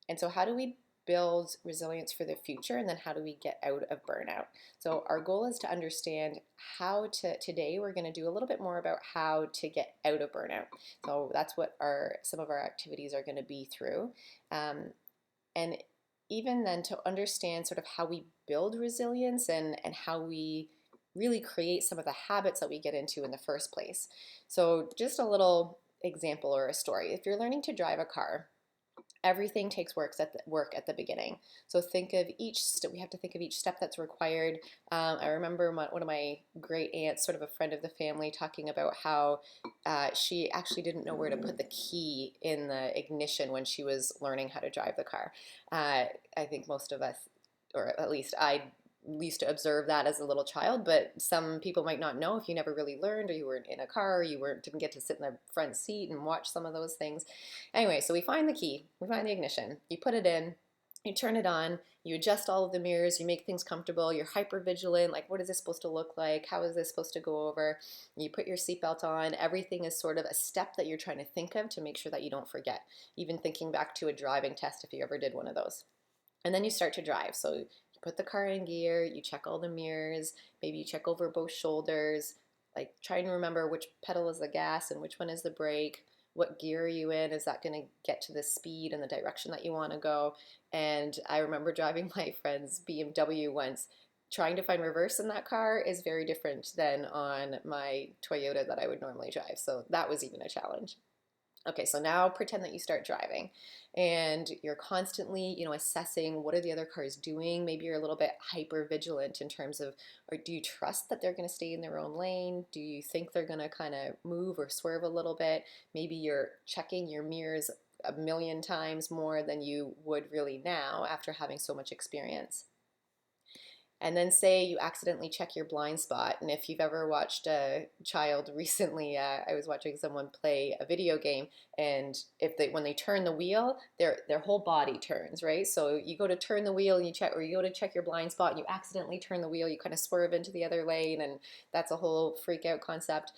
And so how do we build resilience for the future, and then how do we get out of burnout? So our goal is to understand how to, today we're going to do a little bit more about how to get out of burnout. So that's what some of our activities are going to be through. And even then, to understand sort of how we build resilience, and how we really create some of the habits that we get into in the first place. So just a little example or a story. If you're learning to drive a car, everything takes work at the beginning. So think of each step. We have to think of each step that's required. I remember one of my great aunts, sort of a friend of the family, talking about how she actually didn't know where to put the key in the ignition when she was learning how to drive the car. I think most of us, or at least I, used to observe that as a little child, but some people might not know if you never really learned, or you weren't in a car, or didn't get to sit in the front seat and watch some of those things. Anyway, so we find the key, we find the ignition, you put it in, you turn it on, you adjust all of the mirrors, you make things comfortable, you're hyper vigilant, like what is this supposed to look like, how is this supposed to go over, you put your seatbelt on. Everything is sort of a step that you're trying to think of to make sure that you don't forget, even thinking back to a driving test if you ever did one of those. And then you start to drive. So you put the car in gear, you check all the mirrors, maybe you check over both shoulders, like trying to remember which pedal is the gas and which one is the brake, what gear are you in, is that going to get to the speed and the direction that you want to go. And I remember driving my friend's BMW once. Trying to find reverse in that car is very different than on my Toyota that I would normally drive. So that was even a challenge. Okay, so now pretend that you start driving and you're constantly, assessing what are the other cars doing. Maybe you're a little bit hyper vigilant in terms of, or do you trust that they're going to stay in their own lane? Do you think they're going to kind of move or swerve a little bit? Maybe you're checking your mirrors a million times more than you would really now after having so much experience. And then say you accidentally check your blind spot. And if you've ever watched a child recently, I was watching someone play a video game, and when they turn the wheel, their whole body turns, right? So you go to turn the wheel and you check, or you go to check your blind spot and you accidentally turn the wheel, you kind of swerve into the other lane, and that's a whole freak out concept.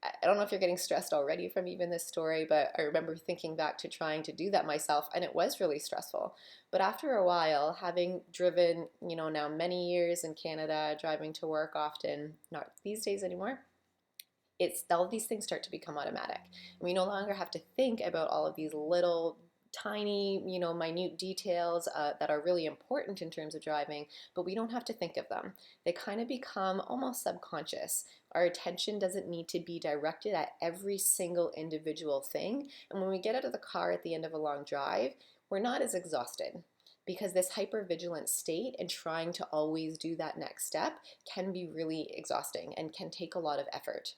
I don't know if you're getting stressed already from even this story, but I remember thinking back to trying to do that myself, and it was really stressful. But after a while, having driven, now many years in Canada, driving to work often, not these days anymore, it's all of these things start to become automatic. We no longer have to think about all of these little tiny, minute details that are really important in terms of driving, but we don't have to think of them. They kind of become almost subconscious. Our attention doesn't need to be directed at every single individual thing. And when we get out of the car at the end of a long drive, we're not as exhausted, because this hypervigilant state and trying to always do that next step can be really exhausting and can take a lot of effort.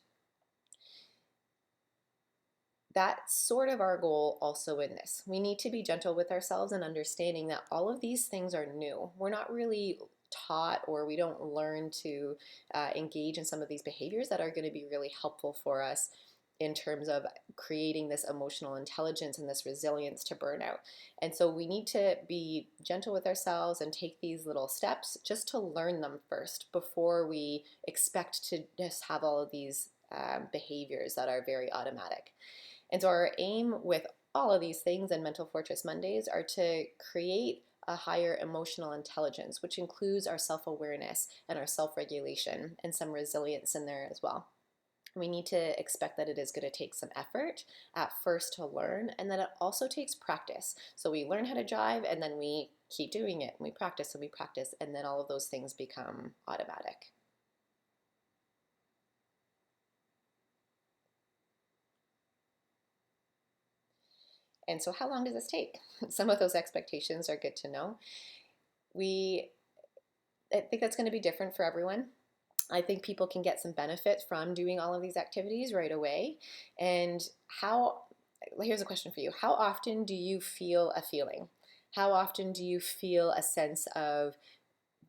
That's sort of our goal also in this. We need to be gentle with ourselves and understanding that all of these things are new. We're not really taught, or we don't learn to engage in some of these behaviors that are going to be really helpful for us in terms of creating this emotional intelligence and this resilience to burnout. And so we need to be gentle with ourselves and take these little steps just to learn them first before we expect to just have all of these behaviors that are very automatic. And so our aim with all of these things and Mental Fortress Mondays are to create a higher emotional intelligence, which includes our self-awareness and our self-regulation and some resilience in there as well. We need to expect that it is going to take some effort at first to learn, and that it also takes practice. So we learn how to drive, and then we keep doing it, and we practice, and then all of those things become automatic. And so how long does this take? Some of those expectations are good to know. I think that's going to be different for everyone. I think people can get some benefit from doing all of these activities right away. And here's a question for you. How often do you feel a feeling? How often do you feel a sense of,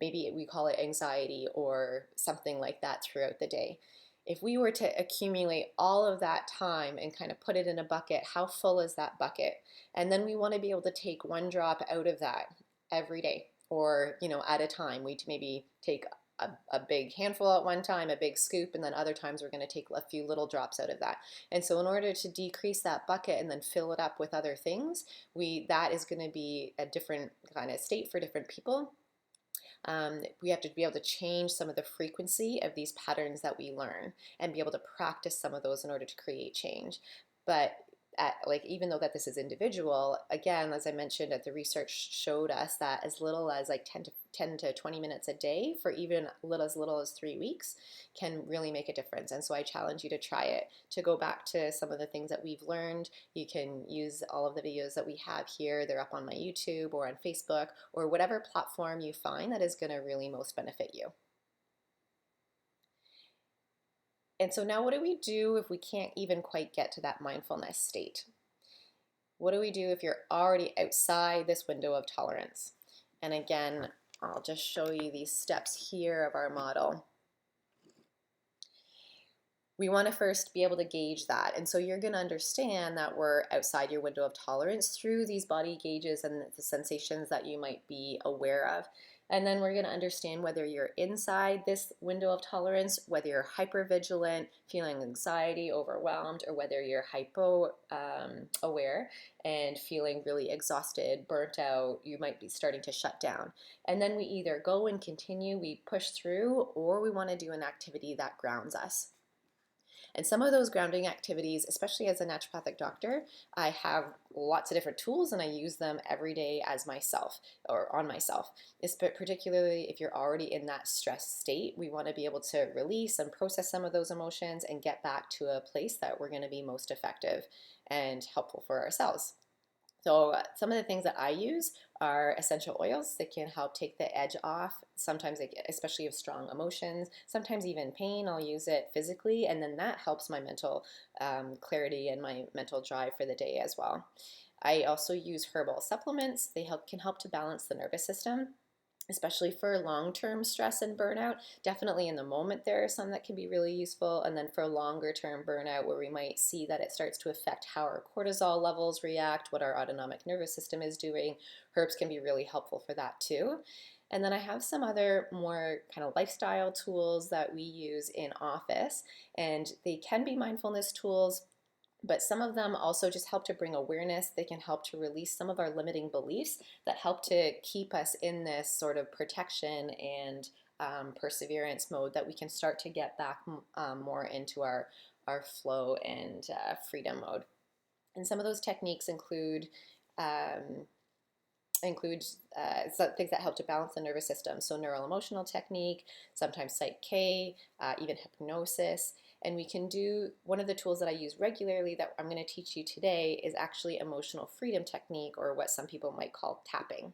maybe we call it anxiety or something like that, throughout the day? If we were to accumulate all of that time and kind of put it in a bucket, how full is that bucket? And then we want to be able to take one drop out of that every day, or at a time. We maybe take a big handful at one time, a big scoop, and then other times we're going to take a few little drops out of that. And so in order to decrease that bucket and then fill it up with other things, that is going to be a different kind of state for different people. We have to be able to change some of the frequency of these patterns that we learn and be able to practice some of those in order to create change. But even though that this is individual, again, as I mentioned, the research showed us that as little as like 10 to 20 minutes a day for even as little as 3 weeks can really make a difference. And so I challenge you to try it, to go back to some of the things that we've learned. You can use all of the videos that we have here. They're up on my YouTube or on Facebook or whatever platform you find that is going to really most benefit you. And so now what do we do if we can't even quite get to that mindfulness state? What do we do if you're already outside this window of tolerance? And again, I'll just show you these steps here of our model. We want to first be able to gauge that. And so you're going to understand that we're outside your window of tolerance through these body gauges and the sensations that you might be aware of. And then we're going to understand whether you're inside this window of tolerance, whether you're hypervigilant, feeling anxiety, overwhelmed, or whether you're hypo aware and feeling really exhausted, burnt out. You might be starting to shut down. And then we either go and continue, we push through, or we want to do an activity that grounds us. And some of those grounding activities, especially as a naturopathic doctor, I have lots of different tools and I use them every day as myself or on myself. Particularly if you're already in that stress state, we want to be able to release and process some of those emotions and get back to a place that we're going to be most effective and helpful for ourselves. So some of the things that I use are essential oils that can help take the edge off. Sometimes, especially of strong emotions, sometimes even pain, I'll use it physically, and then that helps my mental clarity and my mental drive for the day as well. I also use herbal supplements. They can help to balance the nervous system, especially for long-term stress and burnout. Definitely in the moment there are some that can be really useful, and then for longer-term burnout where we might see that it starts to affect how our cortisol levels react, what our autonomic nervous system is doing, herbs can be really helpful for that too. And then I have some other more kind of lifestyle tools that we use in office, and they can be mindfulness tools, but some of them also just help to bring awareness. They can help to release some of our limiting beliefs that help to keep us in this sort of protection and perseverance mode, that we can start to get back more into our flow and freedom mode. And some of those techniques include some things that help to balance the nervous system. So neural emotional technique, sometimes Psych K, even hypnosis. And we can do, one of the tools that I use regularly that I'm going to teach you today is actually emotional freedom technique, or what some people might call tapping.